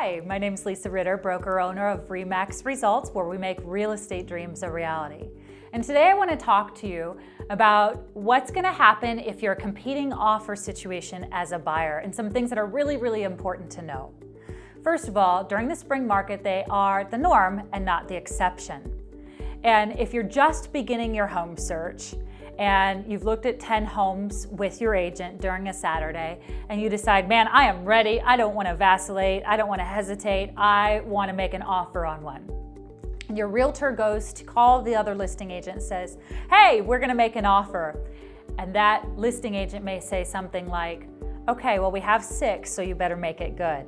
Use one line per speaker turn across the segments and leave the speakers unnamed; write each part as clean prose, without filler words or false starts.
Hi, my name is Lisa Ritter, broker-owner of RE/MAX Results, where we make real estate dreams a reality. And today I want to talk to you about what's going to happen if you're a competing offer situation as a buyer and some things that are really, really important to know. First of all, during the spring market, they are the norm and not the exception. And if you're just beginning your home search and you've looked at 10 homes with your agent during a Saturday and you decide, man, I am ready, I don't want to vacillate, I don't want to hesitate, I want to make an offer on one. Your realtor goes to call the other listing agent and says, hey, we're going to make an offer. And that listing agent may say something like, okay, well, we have 6, so you better make it good.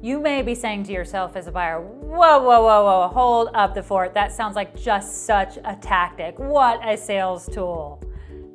You may be saying to yourself as a buyer, whoa, whoa, whoa, whoa, hold up the fort. That sounds like just such a tactic. What a sales tool.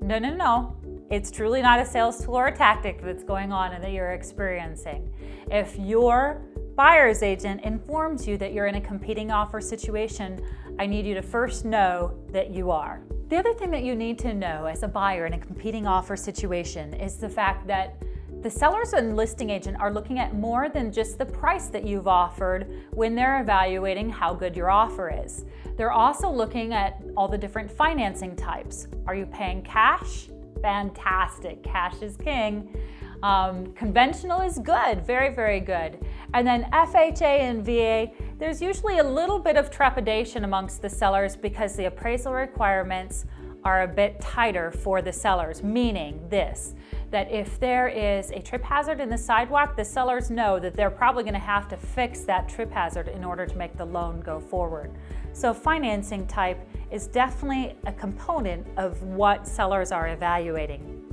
No, no, no. It's truly not a sales tool or a tactic that's going on and that you're experiencing. If your buyer's agent informs you that you're in a competing offer situation, I need you to first know that you are. The other thing that you need to know as a buyer in a competing offer situation is the fact that the sellers and listing agent are looking at more than just the price that you've offered when they're evaluating how good your offer is. They're also looking at all the different financing types. Are you paying cash? Fantastic, cash is king. Conventional is good, very, very good. And then FHA and VA, there's usually a little bit of trepidation amongst the sellers because the appraisal requirements are a bit tighter for the sellers, meaning this, that if there is a trip hazard in the sidewalk, the sellers know that they're probably going to have to fix that trip hazard in order to make the loan go forward. So financing type is definitely a component of what sellers are evaluating.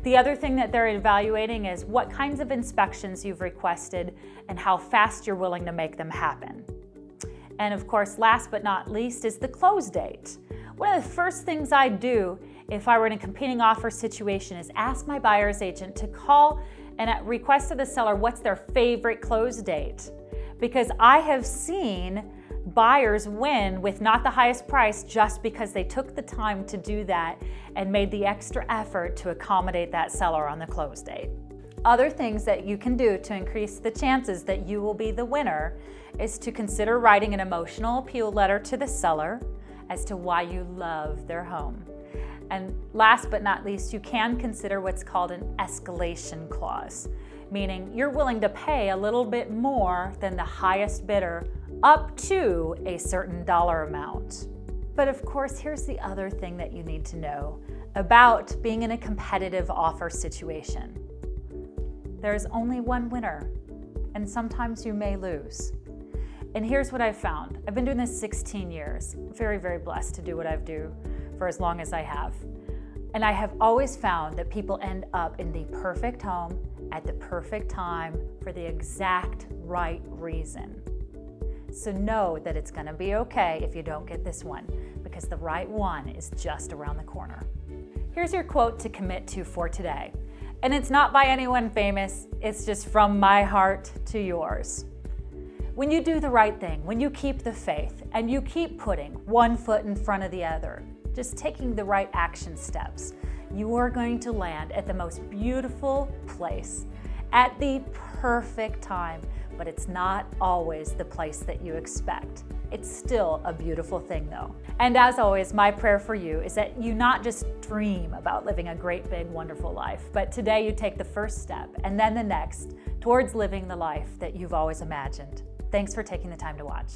The other thing that they're evaluating is what kinds of inspections you've requested and how fast you're willing to make them happen. And of course, last but not least is the close date. One of the first things I'd do if I were in a competing offer situation is ask my buyer's agent to call and request of the seller what's their favorite close date. Because I have seen buyers win with not the highest price just because they took the time to do that and made the extra effort to accommodate that seller on the close date. Other things that you can do to increase the chances that you will be the winner is to consider writing an emotional appeal letter to the seller as to why you love their home. And last but not least, you can consider what's called an escalation clause, meaning you're willing to pay a little bit more than the highest bidder up to a certain dollar amount. But of course, here's the other thing that you need to know about being in a competitive offer situation. There's only one winner, and sometimes you may lose. And here's what I've found. I've been doing this 16 years. I'm very, very blessed to do what I've done for as long as I have. And I have always found that people end up in the perfect home at the perfect time for the exact right reason. So know that it's going to be okay if you don't get this one, because the right one is just around the corner. Here's your quote to commit to for today. And it's not by anyone famous, it's just from my heart to yours. When you do the right thing, when you keep the faith, and you keep putting one foot in front of the other, just taking the right action steps, you are going to land at the most beautiful place at the perfect time, but it's not always the place that you expect. It's still a beautiful thing though. And as always, my prayer for you is that you not just dream about living a great, big, wonderful life, but today you take the first step and then the next towards living the life that you've always imagined. Thanks for taking the time to watch.